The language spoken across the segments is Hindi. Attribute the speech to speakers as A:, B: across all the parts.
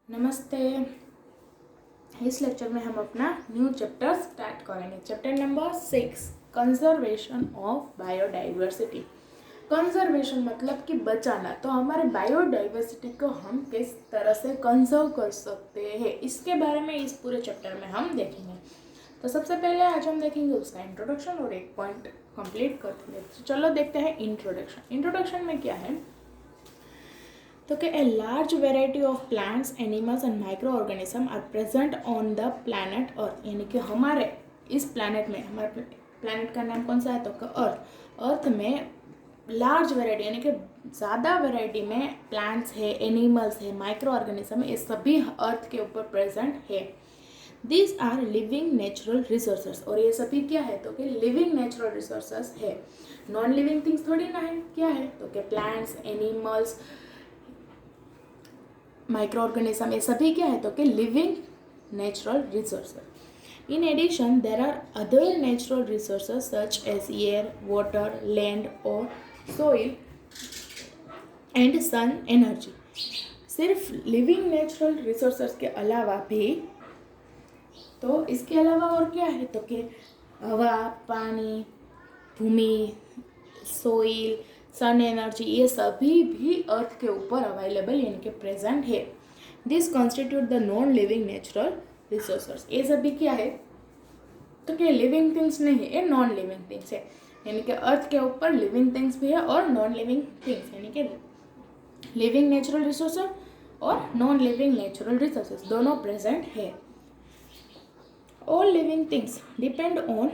A: नमस्ते। इस लेक्चर में हम अपना न्यू चैप्टर स्टार्ट करेंगे। Chapter number 6, conservation of biodiversity. Conservation मतलब कि बचाना। तो हमारे बायोडाइवर्सिटी को हम किस तरह से कंजर्व कर सकते हैं, इसके बारे में इस पूरे चैप्टर में हम देखेंगे। तो सबसे पहले आज हम देखेंगे उसका इंट्रोडक्शन और एक पॉइंट कंप्लीट करते हैं। तो चलो देखते हैं इंट्रोडक्शन। इंट्रोडक्शन में क्या है तो कि a large variety of plants, animals and micro organism are present on the planet earth. यानी कि हमारे इस प्लैनेट में, हमारे प्लैनेट का नाम कौन सा है तो अर्थ। अर्थ में लार्ज वेराइटी यानी कि ज़्यादा वेराइटी में प्लांट्स है, एनिमल्स है, माइक्रो ऑर्गेनिज्म है, ये सभी अर्थ के ऊपर प्रेजेंट है। This are living natural resources. और ये सभी क्या है तो कि लिविंग नेचुरल रिसोर्सेस है, नॉन लिविंग थिंग्स थोड़ी ना है। क्या है तो कि प्लांट्स, एनिमल्स, माइक्रो ऑर्गेनिज्म, ये सभी क्या है तो कि living natural resources. In addition there are other natural resources such as air, water, land और सोइल एंड सन एनर्जी। सिर्फ लिविंग नेचुरल रिसोर्सेज के अलावा भी, तो इसके अलावा और क्या है तो कि हवा, पानी, भूमि, सोइल, सन एनर्जी, ये सभी भी अर्थ के ऊपर अवेलेबल यानी कि प्रेजेंट है। This constitute the non living natural resources. ये सभी क्या है तो कि लिविंग थिंग्स नहीं है, ये नॉन लिविंग थिंग्स है। यानी कि अर्थ के ऊपर लिविंग थिंग्स भी है और नॉन लिविंग थिंग्स, यानी कि लिविंग नेचुरल रिसोर्सेस और नॉन लिविंग नेचुरल रिसोर्सेस दोनों प्रेजेंट है। All living things depend on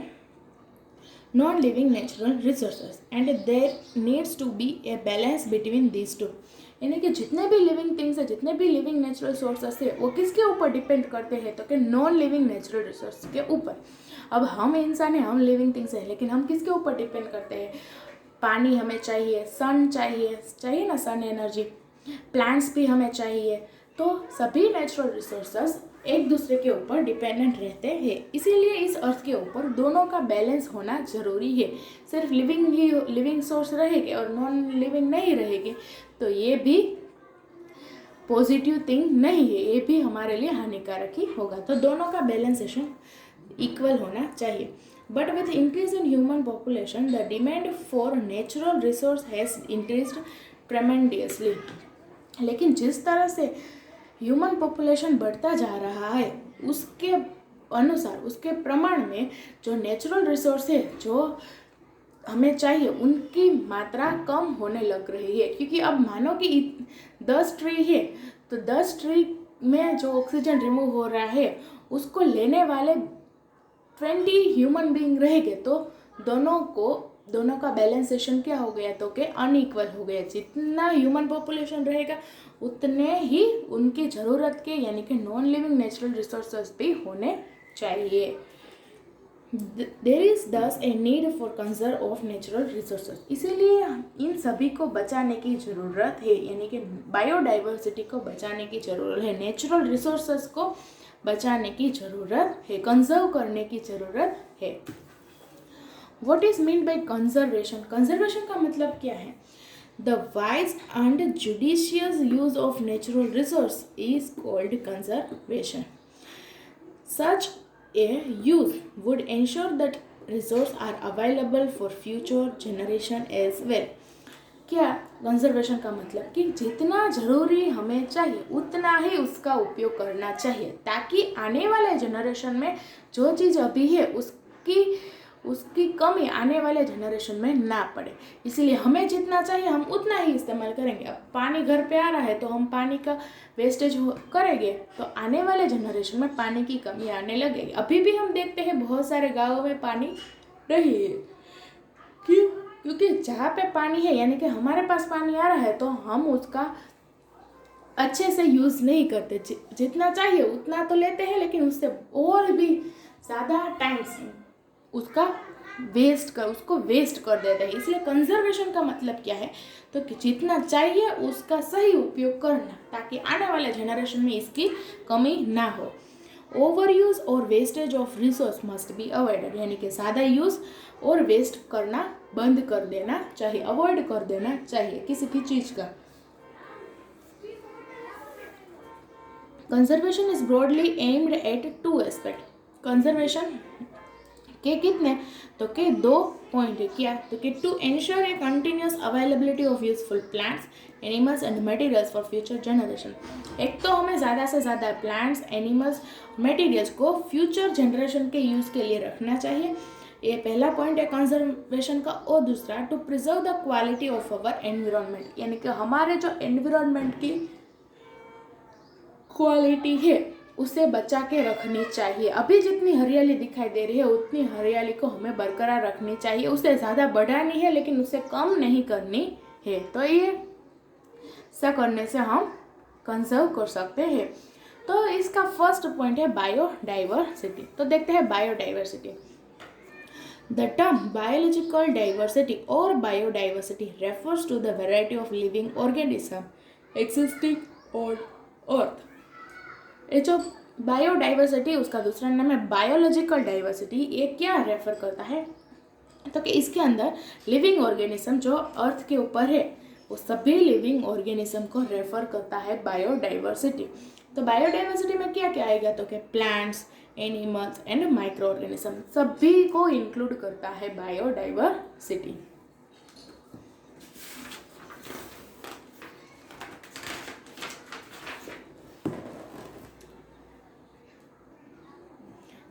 A: non-living natural resources and there needs to be a balance between these two। यानी कि जितने भी लिविंग थिंग्स है, जितने भी लिविंग नेचुरल सोर्सेस है, वो किसके ऊपर डिपेंड करते हैं तो कि नॉन लिविंग नेचुरल रिसोर्स के ऊपर। अब हम इंसान हैं, हम लिविंग थिंग्स हैं, लेकिन हम किसके ऊपर डिपेंड करते हैं? पानी हमें चाहिए, सन चाहिए ना, सन एनर्जी, प्लांट्स भी हमें चाहिए। तो सभी नेचुरल रिसोर्सेस एक दूसरे के ऊपर डिपेंडेंट रहते हैं। इसीलिए इस अर्थ के ऊपर दोनों का बैलेंस होना ज़रूरी है। सिर्फ लिविंग सोर्स रहेगी और नॉन लिविंग नहीं रहेगी तो ये भी पॉजिटिव थिंग नहीं है, ये भी हमारे लिए हानिकारक ही होगा। तो दोनों का बैलेंसेशन इक्वल होना चाहिए। But with increase in human population the demand for natural resource has increased tremendously. लेकिन जिस तरह से ह्यूमन पॉपुलेशन बढ़ता जा रहा है, उसके अनुसार, उसके प्रमाण में जो नेचुरल रिसोर्स है जो हमें चाहिए, उनकी मात्रा कम होने लग रही है। क्योंकि अब मानो कि 10 ट्री है तो 10 ट्री में जो ऑक्सीजन रिमूव हो रहा है उसको लेने वाले 20 ह्यूमन बीइंग रहेंगे, तो दोनों का बैलेंसेशन क्या हो गया तो कि अनइक्वल हो गया। जितना ह्यूमन पॉपुलेशन रहेगा उतने ही उनकी ज़रूरत के यानी कि नॉन लिविंग नेचुरल रिसोर्सेज भी होने चाहिए। देयर इज दस a need for conserve of natural resources. इसीलिए इन सभी को बचाने की ज़रूरत है, यानी कि बायोडाइवर्सिटी को बचाने की ज़रूरत है, नेचुरल रिसोर्सेज को बचाने की ज़रूरत है, कंजर्व करने की ज़रूरत है। What is mean by conservation? Conservation का मतलब क्या है? The wise and judicious use of natural resource is called conservation. Such a use would ensure that resources are available for future generation as well. क्या कंजर्वेशन का मतलब कि जितना ज़रूरी हमें चाहिए उतना ही उसका उपयोग करना चाहिए, ताकि आने वाले जनरेशन में जो चीज़ अभी है उसकी कमी आने वाले जनरेशन में ना पड़े। इसीलिए हमें जितना चाहिए हम उतना ही इस्तेमाल करेंगे। अब पानी घर पे आ रहा है तो हम पानी का वेस्टेज करेंगे तो आने वाले जनरेशन में पानी की कमी आने लगेगी। अभी भी हम देखते हैं बहुत सारे गाँवों में पानी नहीं है। क्यों? क्योंकि जहाँ पे पानी है यानी कि हमारे पास पानी आ रहा है तो हम उसका अच्छे से यूज़ नहीं करते। जितना चाहिए उतना तो लेते हैं, लेकिन उससे और भी ज़्यादा टाइम्स उसको वेस्ट कर देते हैं। इसलिए कंजर्वेशन का मतलब क्या है तो कि जितना चाहिए उसका सही उपयोग करना, ताकि आने वाले जनरेशन में इसकी कमी ना हो। ओवर यूज़ और wastage of resource must be avoided, यानी कि ज़्यादा यूज़ और वेस्ट करना बंद कर देना चाहिए, अवॉइड कर देना चाहिए किसी भी चीज़ का। Conservation is broadly aimed at to aspect. Conservation के कितने, तो के 2 पॉइंट है। क्या, तो कि to ensure a continuous availability of useful plants, animals and materials for future generation. एक तो हमें ज़्यादा से ज़्यादा प्लांट्स, एनिमल्स, मटेरियल्स को फ्यूचर जनरेशन के यूज़ के लिए रखना चाहिए। ये पहला पॉइंट है कंजर्वेशन का। और दूसरा, to preserve the quality of our environment, यानी कि हमारे जो एनवायरनमेंट की क्वालिटी है उसे बचा के रखनी चाहिए। अभी जितनी हरियाली दिखाई दे रही है उतनी हरियाली को हमें बरकरार रखनी चाहिए। उसे ज़्यादा बढ़ानी है लेकिन उसे कम नहीं करनी है। तो ये ऐसा करने से हम कंजर्व कर सकते हैं। तो इसका फर्स्ट पॉइंट है बायोडाइवर्सिटी। तो देखते हैं biodiversity. The term biological diversity or biodiversity refers to the variety of living organisms existing on earth. ये जो बायोडाइवर्सिटी, उसका दूसरा नाम है बायोलॉजिकल डाइवर्सिटी। ये क्या रेफर करता है, तो कि इसके अंदर लिविंग ऑर्गेनिज्म जो अर्थ के ऊपर है वो सभी लिविंग ऑर्गेनिज्म को रेफर करता है बायोडाइवर्सिटी। तो बायोडाइवर्सिटी में क्या क्या आएगा, तो कि plants, animals and micro organism सभी को इंक्लूड करता है बायोडाइवर्सिटी।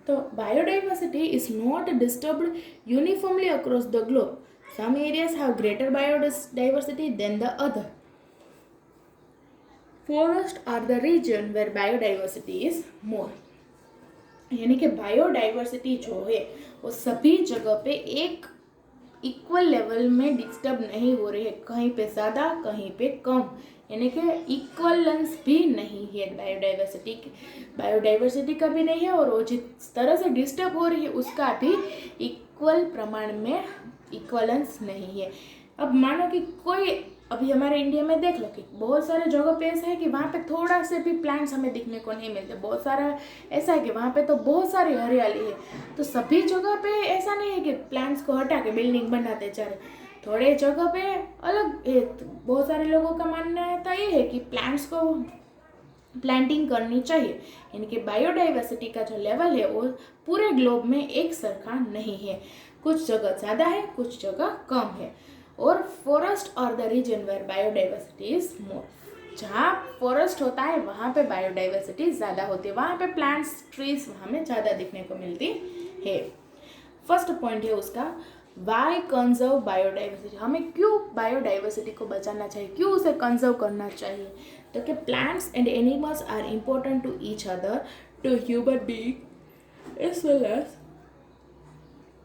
A: तो biodiversity is not disturbed uniformly across the globe. Some areas have greater biodiversity than the other. Forests are the region where biodiversity is more. यानी कि बायोडाइवर्सिटी जो है वो सभी जगह पे एक इक्वल लेवल में डिस्टर्ब नहीं हो रही है, कहीं पे ज़्यादा कहीं पे कम, यानी कि इक्वलेंस भी नहीं है बायोडाइवर्सिटी का भी नहीं है, और वो जिस तरह से डिस्टर्ब हो रही है उसका भी इक्वल प्रमाण में इक्वलेंस नहीं है। अब मानो कि कोई, अभी हमारे इंडिया में देख लो कि बहुत सारे जगह पे ऐसा है कि वहाँ पे थोड़ा से भी प्लांट्स हमें दिखने को नहीं मिलते, बहुत सारा ऐसा है कि वहाँ पे तो बहुत सारी हरियाली है। तो सभी जगह पे ऐसा नहीं है कि प्लांट्स को हटा के बिल्डिंग बनाते जा रहे, थोड़े जगह पे अलग है। तो बहुत सारे लोगों का मानना तो ये है कि प्लांट्स को प्लांटिंग करनी चाहिए, यानी कि बायोडाइवर्सिटी का जो लेवल है वो पूरे ग्लोब में एक सरखा नहीं है, कुछ जगह ज़्यादा है कुछ जगह कम है। और फॉरेस्ट और the region where biodiversity is more, जहाँ फॉरेस्ट होता है वहाँ पे बायोडाइवर्सिटी ज़्यादा होती है, वहाँ पे प्लांट्स, ट्रीज हमें ज़्यादा दिखने को मिलती है। फर्स्ट पॉइंट है उसका, वाई कंजर्व बायोडाइवर्सिटी, हमें क्यों बायोडाइवर्सिटी को बचाना चाहिए, क्यों उसे कंजर्व करना चाहिए। तो कि plants and animals are important to each other, to human being as well as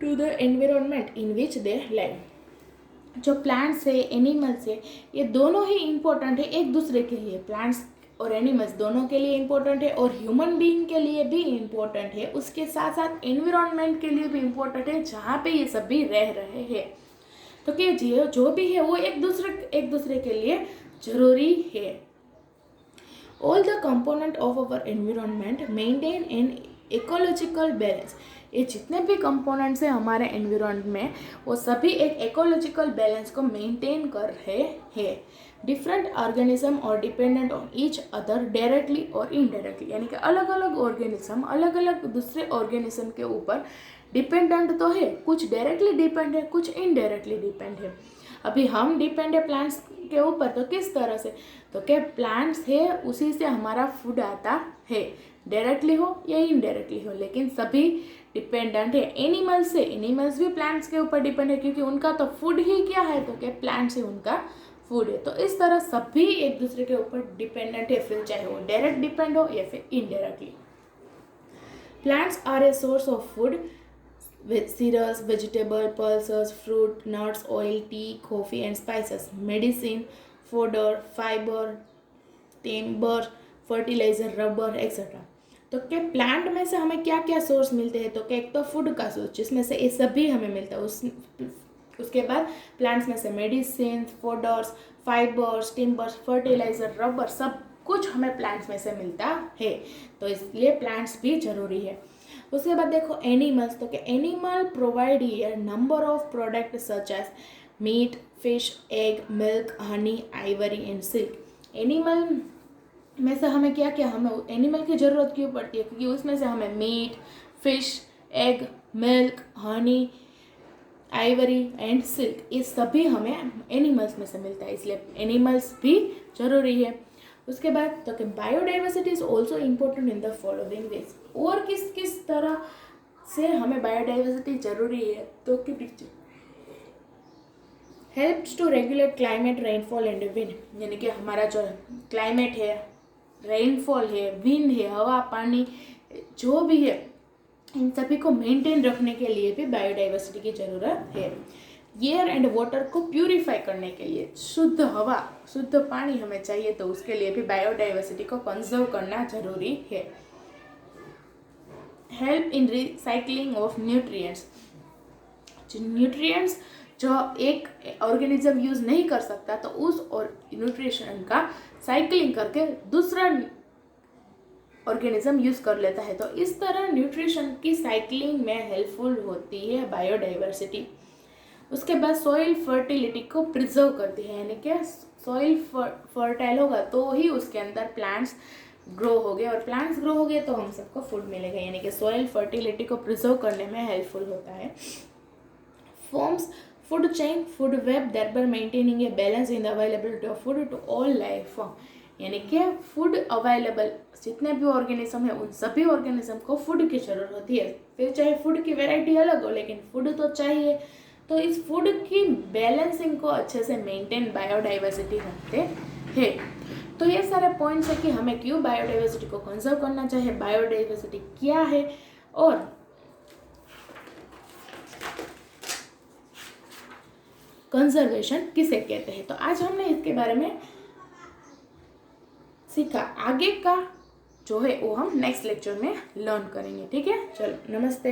A: to the environment in which they live. जो प्लांट्स है, एनिमल्स है, ये दोनों ही इम्पोर्टेंट है एक दूसरे के लिए, प्लांट्स और एनिमल्स दोनों के लिए इम्पोर्टेंट है, और ह्यूमन बीइंग के लिए भी इम्पोर्टेंट है, उसके साथ साथ एनवायरनमेंट के लिए भी इम्पोर्टेंट है जहाँ पे ये सभी रह रहे हैं। तो कि जो भी है वो एक दूसरे के लिए जरूरी है। All the component of our environment maintain an ecological balance, ये जितने भी कंपोनेंट्स हैं हमारे एनवायरनमेंट में वो सभी एक इकोलॉजिकल बैलेंस को मेंटेन कर रहे हैं। डिफरेंट ऑर्गेनिज्म और dependent on each other directly और इनडायरेक्टली, यानी कि अलग अलग ऑर्गेनिज्म अलग अलग दूसरे ऑर्गेनिज्म के ऊपर डिपेंडेंट तो है, कुछ डायरेक्टली डिपेंड है कुछ इनडायरेक्टली डिपेंड है। अभी हम डिपेंड है प्लांट्स के ऊपर, तो किस तरह से, तो क्या प्लांट्स है उसी से हमारा फूड आता है, डायरेक्टली हो या इनडायरेक्टली हो, लेकिन सभी डिपेंडेंट है। एनिमल्स से, एनिमल्स भी प्लांट्स के ऊपर डिपेंड है क्योंकि उनका तो फूड ही क्या है, तो क्या प्लांट्स ही उनका फूड है। तो इस तरह सभी एक दूसरे के ऊपर डिपेंडेंट है, फिर चाहे वो डायरेक्ट डिपेंड हो या फिर indirectly. Plants are a source of food with cereals, vegetable, pulses, fruit, nuts, oil, tea, coffee and spices, medicine, fodder, fiber, timber, fertilizer, rubber, etc. तो क्या प्लांट में से हमें क्या क्या सोर्स मिलते हैं, तो क्या एक तो फूड का सोर्स जिसमें से ये सभी हमें मिलता है, उसके बाद प्लांट्स में से medicine, fodders, fibres, timbers, fertiliser, rubber, सब कुछ हमें प्लांट्स में से मिलता है, तो इसलिए प्लांट्स भी जरूरी है। उसके बाद देखो एनिमल्स, तो क्या animal provide a number of product such as meat, fish, egg, milk, honey, ivory and silk. Animal में से हमें क्या क्या हमें एनिमल की ज़रूरत क्यों पड़ती है? क्योंकि उसमें से हमें meat, fish, egg, milk, honey, ivory and silk, ये सभी हमें एनिमल्स में से मिलता है, इसलिए एनिमल्स भी ज़रूरी है। उसके बाद तो कि biodiversity is also important in the following veg. और किस किस तरह से हमें बायोडाइवर्सिटी ज़रूरी है? तो कि helps to regulate climate, rainfall and wind, यानी कि हमारा जो क्लाइमेट है, रेनफॉल है, विंड है, हवा पानी जो भी है, इन सभी को मेंटेन रखने के लिए भी बायोडाइवर्सिटी की ज़रूरत है। एयर एंड वाटर को प्यूरिफाई करने के लिए, शुद्ध हवा, शुद्ध पानी हमें चाहिए, तो उसके लिए भी बायोडाइवर्सिटी को कंजर्व करना जरूरी है। Help in recycling of nutrients, nutrients जो एक ऑर्गेनिज्म यूज नहीं कर सकता, तो उस और न्यूट्रिशन का साइकिलिंग करके दूसरा ऑर्गेनिज्म यूज कर लेता है। तो इस तरह न्यूट्रिशन की साइकिलिंग में हेल्पफुल होती है बायोडाइवर्सिटी। उसके बाद सॉइल फर्टिलिटी को प्रिजर्व करती है, यानी कि सॉइल फर्टाइल होगा तो ही उसके अंदर प्लांट्स ग्रो हो गए, और प्लांट्स ग्रो हो गए तो हम सबको फूड मिलेगा, यानी कि सॉइल फर्टिलिटी को प्रिजर्व करने में हेल्पफुल होता है। Forms food chain, food web, thereby maintaining a balance in the availability of food to all life form, यानी कि फूड अवेलेबल जितने भी ऑर्गेनिज्म है उन सभी ऑर्गेनिज्म को फूड की जरूरत होती है। फिर चाहे फूड की वैरायटी अलग हो, लेकिन फूड तो चाहिए। तो इस फूड की बैलेंसिंग को अच्छे से मेंटेन बायोडाइवर्सिटी रखते हैं। तो ये सारे पॉइंट्स है कि हमें क्यों बायोडाइवर्सिटी को कंजर्व करना चाहिए, बायोडाइवर्सिटी क्या है और कंजर्वेशन किसे कहते हैं। तो आज हमने इसके बारे में सीखा। आगे का जो है वो हम नेक्स्ट लेक्चर में लर्न करेंगे। ठीक है, चलो नमस्ते।